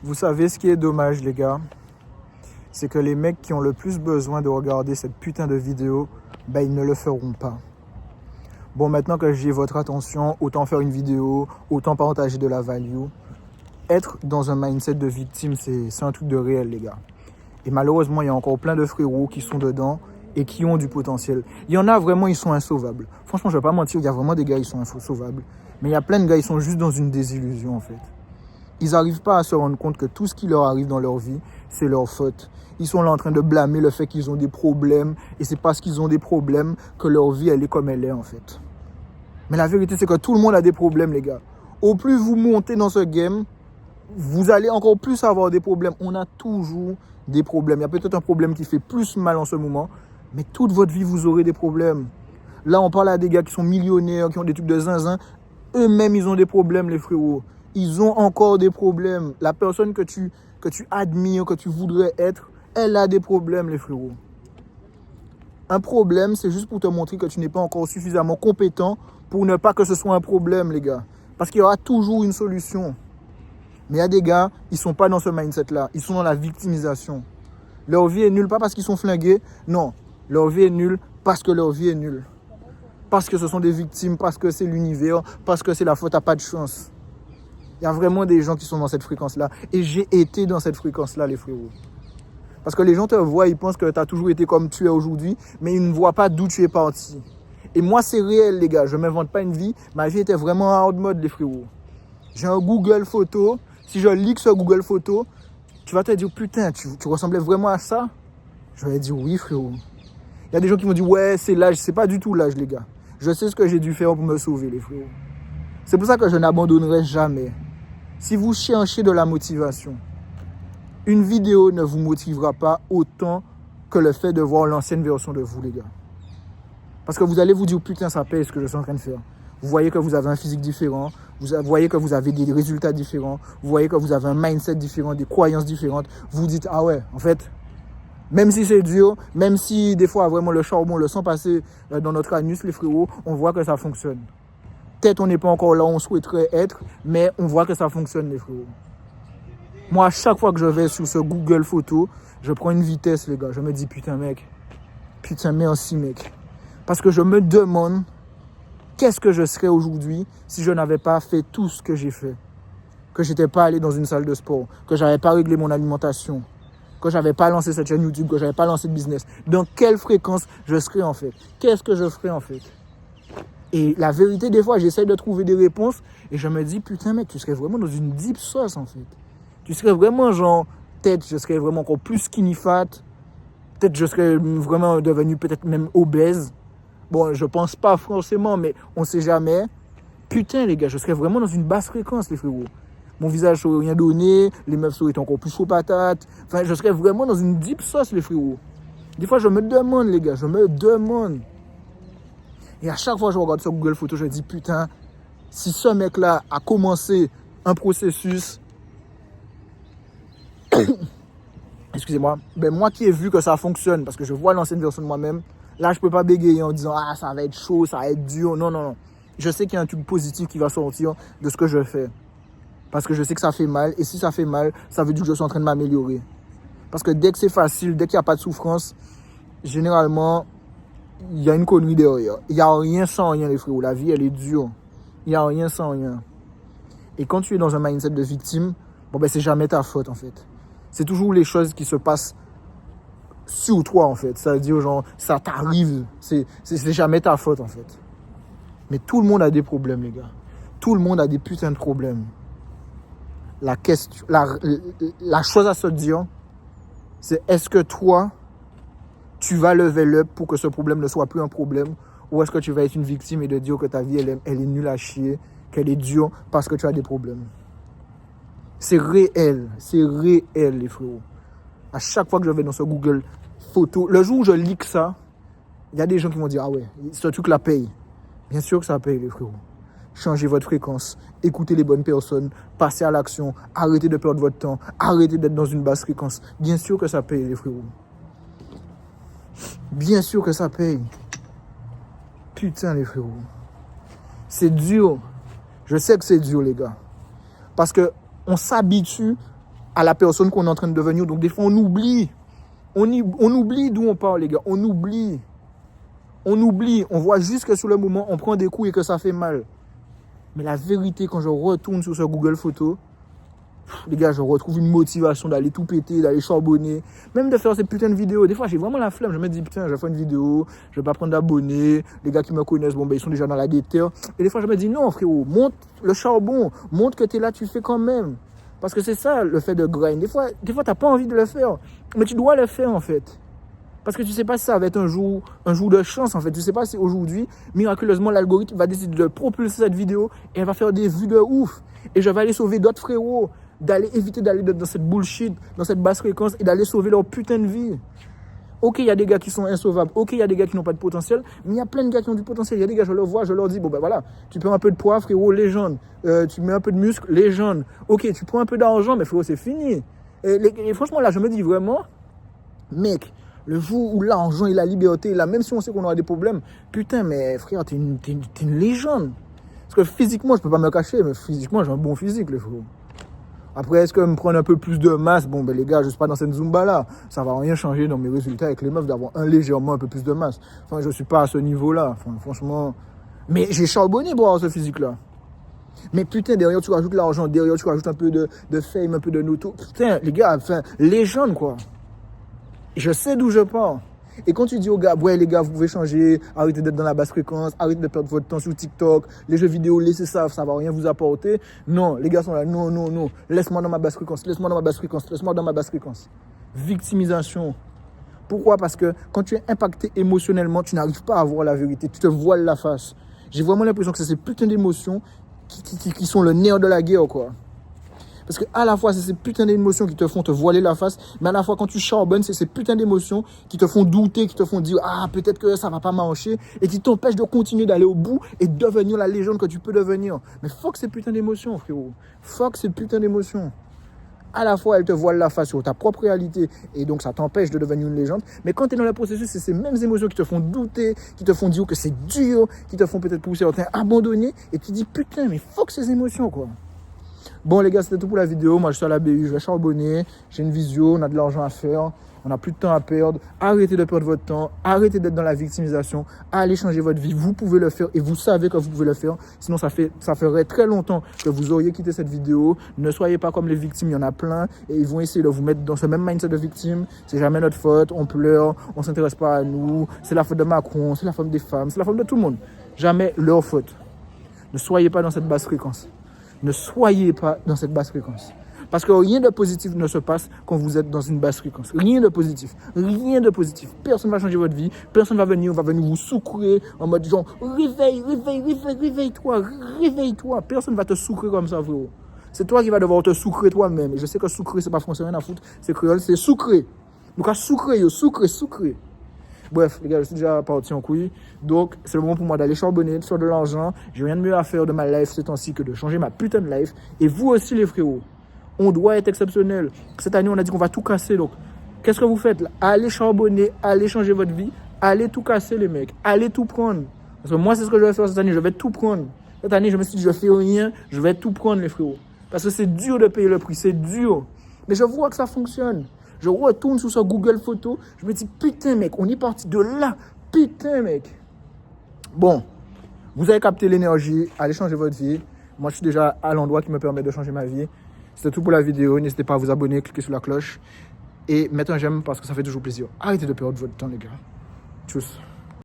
Vous savez ce qui est dommage, les gars? C'est que les mecs qui ont le plus besoin de regarder cette putain de vidéo, ben ils ne le feront pas. Bon, maintenant que j'ai votre attention, autant faire une vidéo, autant partager de la value. Être dans un mindset de victime, c'est un truc de réel, les gars. Et malheureusement, il y a encore plein de frérots qui sont dedans et qui ont du potentiel. Il y en a vraiment, ils sont insauvables. Franchement, je vais pas mentir, il y a vraiment des gars, ils sont insauvables. Mais il y a plein de gars, ils sont juste dans une désillusion, en fait. Ils n'arrivent pas à se rendre compte que tout ce qui leur arrive dans leur vie, c'est leur faute. Ils sont là en train de blâmer le fait qu'ils ont des problèmes. Et c'est parce qu'ils ont des problèmes que leur vie, elle est comme elle est, en fait. Mais la vérité, c'est que tout le monde a des problèmes, les gars. Au plus vous montez dans ce game, vous allez encore plus avoir des problèmes. On a toujours des problèmes. Il y a peut-être un problème qui fait plus mal en ce moment, mais toute votre vie, vous aurez des problèmes. Là, on parle à des gars qui sont millionnaires, qui ont des trucs de zinzin. Eux-mêmes, ils ont des problèmes, les frérots. Ils ont encore des problèmes. La personne que tu admires, que tu voudrais être, elle a des problèmes, les frérots. Un problème, c'est juste pour te montrer que tu n'es pas encore suffisamment compétent pour ne pas que ce soit un problème, les gars. Parce qu'il y aura toujours une solution. Mais il y a des gars, ils ne sont pas dans ce mindset-là. Ils sont dans la victimisation. Leur vie est nulle, pas parce qu'ils sont flingués. Non, leur vie est nulle parce que leur vie est nulle. Parce que ce sont des victimes, parce que c'est l'univers, parce que c'est la faute à pas de chance. Il y a vraiment des gens qui sont dans cette fréquence-là. Et j'ai été dans cette fréquence-là, les frérots. Parce que les gens te voient, ils pensent que tu as toujours été comme tu es aujourd'hui, mais ils ne voient pas d'où tu es parti. Et moi, c'est réel, les gars. Je ne m'invente pas une vie. Ma vie était vraiment hard mode, les frérots. J'ai un Google Photo. Si je leak sur Google Photo, tu vas te dire, putain, tu ressemblais vraiment à ça? Je vais dire, oui, frérot. Il y a des gens qui m'ont dit, ouais, c'est l'âge. C'est pas du tout l'âge, les gars. Je sais ce que j'ai dû faire pour me sauver, les frérots. C'est pour ça que je n'abandonnerai jamais. Si vous cherchez de la motivation, une vidéo ne vous motivera pas autant que le fait de voir l'ancienne version de vous, les gars. Parce que vous allez vous dire, putain, ça paye ce que je suis en train de faire. Vous voyez que vous avez un physique différent, vous voyez que vous avez des résultats différents, vous voyez que vous avez un mindset différent, des croyances différentes. Vous dites, ah ouais, en fait, même si c'est dur, même si des fois vraiment le charbon, le sang passé dans notre anus, les frérots, on voit que ça fonctionne. Peut-être on n'est pas encore là où on souhaiterait être, mais on voit que ça fonctionne, les frérots. Moi, à chaque fois que je vais sur ce Google Photo, je prends une vitesse, les gars. Je me dis, putain, mec. Putain, merci, mec. Parce que je me demande qu'est-ce que je serais aujourd'hui si je n'avais pas fait tout ce que j'ai fait. Que je n'étais pas allé dans une salle de sport, que je n'avais pas réglé mon alimentation, que je n'avais pas lancé cette chaîne YouTube, que je n'avais pas lancé de business. Dans quelle fréquence je serais, en fait? Qu'est-ce que je ferais, en fait? Et la vérité, des fois, j'essaie de trouver des réponses et je me dis, putain, mec, tu serais vraiment dans une deep sauce, en fait. Tu serais vraiment genre, peut-être je serais vraiment encore plus skinny fat, peut-être je serais vraiment devenu peut-être même obèse. Bon, je pense pas forcément, mais on sait jamais. Putain, les gars, je serais vraiment dans une basse fréquence, les frérots. Mon visage serait rien donné, les meufs seraient encore plus chauds patates. Enfin, je serais vraiment dans une deep sauce, les frérots. Des fois, je me demande, les gars, je me demande. Et à chaque fois que je regarde sur Google Photos, je me dis, putain, si ce mec-là a commencé un processus, excusez-moi, ben moi qui ai vu que ça fonctionne, parce que je vois l'ancienne version de moi-même, là je peux pas bégayer en disant ah ça va être chaud, ça va être dur, non, non, non. Je sais qu'il y a un truc positif qui va sortir de ce que je fais. Parce que je sais que ça fait mal, et si ça fait mal, ça veut dire que je suis en train de m'améliorer. Parce que dès que c'est facile, dès qu'il n'y a pas de souffrance, généralement, il y a une connerie derrière. Il n'y a rien sans rien, les frérots. La vie, elle est dure. Il n'y a rien sans rien. Et quand tu es dans un mindset de victime, bon ben c'est jamais ta faute en fait. C'est toujours les choses qui se passent sur toi en fait. Ça veut dire genre, ça t'arrive. C'est jamais ta faute en fait. Mais tout le monde a des problèmes, les gars. Tout le monde a des putains de problèmes. La chose à se dire, c'est est-ce que toi, tu vas level up pour que ce problème ne soit plus un problème, ou est-ce que tu vas être une victime et de dire que ta vie, elle est nulle à chier, qu'elle est dure parce que tu as des problèmes. C'est réel, les frérots. À chaque fois que je vais dans ce Google Photo, le jour où je leak ça, il y a des gens qui vont dire, ah ouais, ce truc-là paye. Bien sûr que ça paye, les frérots. Changez votre fréquence, écoutez les bonnes personnes, passez à l'action, arrêtez de perdre votre temps, arrêtez d'être dans une basse fréquence. Bien sûr que ça paye, les frérots. Bien sûr que ça paye. Putain, les frérots. C'est dur. Je sais que c'est dur, les gars. Parce que on s'habitue à la personne qu'on est en train de devenir. Donc des fois, on oublie. On oublie d'où on parle, les gars. On oublie. On voit juste que sur le moment, on prend des coups et que ça fait mal. Mais la vérité, quand je retourne sur ce Google Photos, les gars, je retrouve une motivation d'aller tout péter, d'aller charbonner, même de faire ces putains de vidéos. Des fois, j'ai vraiment la flemme. Je me dis, putain, je vais faire une vidéo, je vais pas prendre d'abonnés. Les gars qui me connaissent, bon, ben, ils sont déjà dans la déterre. Et des fois, je me dis, non, frérot, monte le charbon, montre que tu es là, tu fais quand même. Parce que c'est ça, le fait de grind. Des fois, t'as pas envie de le faire. Mais tu dois le faire, en fait. Parce que tu sais pas si ça va être un jour de chance, en fait. Tu sais pas si aujourd'hui, miraculeusement, l'algorithme va décider de propulser cette vidéo et elle va faire des vues de ouf. Et je vais aller sauver d'autres frérots, d'aller éviter d'aller dans cette bullshit, dans cette basse fréquence et d'aller sauver leur putain de vie. Ok, il y a des gars qui sont insauvables. Ok, il y a des gars qui n'ont pas de potentiel. Mais il y a plein de gars qui ont du potentiel. Il y a des gars, je leur vois, je leur dis, bon ben voilà, tu prends un peu de poids, frérot, légende. Tu mets un peu de muscle, légende. Ok, tu prends un peu d'argent, mais frérot, c'est fini. Et franchement, là, je me dis vraiment, mec, le jour où l'argent et la liberté, là, même si on sait qu'on aura des problèmes, putain, mais frère, t'es une légende. Parce que physiquement, je peux pas me cacher, mais physiquement, j'ai un bon physique, les frérot. Après, est-ce que me prendre un peu plus de masse? Bon, ben les gars, je suis pas dans cette Zumba-là. Ça va rien changer dans mes résultats avec les meufs d'avoir légèrement un peu plus de masse. Enfin, je suis pas à ce niveau-là. Enfin, franchement. Mais j'ai charbonné pour avoir ce physique-là. Mais putain, derrière, tu rajoutes l'argent. Derrière, tu rajoutes un peu de fame, un peu de noto. Putain, les gars, enfin, légende, quoi. Je sais d'où je pars. Et quand tu dis aux gars, ouais les gars, vous pouvez changer, arrêtez d'être dans la basse fréquence, arrêtez de perdre votre temps sur TikTok, les jeux vidéo, laissez ça, ça va rien vous apporter. Non, les gars sont là, non, laisse-moi dans ma basse fréquence, laisse-moi dans ma basse fréquence, laisse-moi dans ma basse fréquence. Victimisation. Pourquoi? Parce que quand tu es impacté émotionnellement, tu n'arrives pas à voir la vérité, tu te voiles la face. J'ai vraiment l'impression que c'est ces putains d'émotions qui sont le nerf de la guerre, quoi. Parce que à la fois, c'est ces putains d'émotions qui te font te voiler la face, mais à la fois, quand tu charbonnes, c'est ces putains d'émotions qui te font douter, qui te font dire « Ah, peut-être que ça va pas marcher » et qui t'empêchent de continuer d'aller au bout et de devenir la légende que tu peux devenir. Mais fuck ces putains d'émotions, frérot. Fuck ces putains d'émotions. À la fois, elles te voilent la face sur ta propre réalité et donc ça t'empêche de devenir une légende. Mais quand tu es dans le processus, c'est ces mêmes émotions qui te font douter, qui te font dire que c'est dur, qui te font peut-être pousser à abandonner et tu dis « Putain, mais fuck ces émotions, quoi ». Bon les gars, c'était tout pour la vidéo. Moi je suis à la BU, je vais charbonner. J'ai une visio, on a de l'argent à faire. On n'a plus de temps à perdre. Arrêtez de perdre votre temps. Arrêtez d'être dans la victimisation. Allez changer votre vie. Vous pouvez le faire et vous savez que vous pouvez le faire. Sinon ça ferait très longtemps que vous auriez quitté cette vidéo. Ne soyez pas comme les victimes, il y en a plein. Et ils vont essayer de vous mettre dans ce même mindset de victime. C'est jamais notre faute. On pleure. On ne s'intéresse pas à nous. C'est la faute de Macron. C'est la faute des femmes. C'est la faute de tout le monde. Jamais leur faute. Ne soyez pas dans cette basse fréquence. Ne soyez pas dans cette basse fréquence. Parce que rien de positif ne se passe quand vous êtes dans une basse fréquence. Rien de positif. Rien de positif. Personne ne va changer votre vie. Personne ne va venir vous soucrer en mode genre réveille-toi. Réveille-toi. Personne ne va te soucrer comme ça, frérot. C'est toi qui vas devoir te soucrer toi-même. Et je sais que soucrer, c'est pas français, rien à foutre. C'est créole, c'est soucrer. Donc à soucrer. Bref, les gars, je suis déjà parti en couille. Donc, c'est le moment pour moi d'aller charbonner, de faire de l'argent. J'ai rien de mieux à faire de ma life ce temps-ci que de changer ma putain de life. Et vous aussi, les frérots, on doit être exceptionnel. Cette année, on a dit qu'on va tout casser. Donc, qu'est-ce que vous faites là? Allez charbonner, allez changer votre vie, allez tout casser, les mecs. Allez tout prendre. Parce que moi, c'est ce que je vais faire cette année. Je vais tout prendre. Cette année, je me suis dit, je fais rien, je vais tout prendre, les frérots. Parce que c'est dur de payer le prix, c'est dur. Mais je vois que ça fonctionne. Je retourne sur ce Google Photos. Je me dis, putain, mec, on est parti de là. Putain, mec. Bon, vous avez capté l'énergie. Allez changer votre vie. Moi, je suis déjà à l'endroit qui me permet de changer ma vie. C'était tout pour la vidéo. N'hésitez pas à vous abonner, cliquer sur la cloche et mettre un j'aime parce que ça fait toujours plaisir. Arrêtez de perdre votre temps, les gars. Tchuss.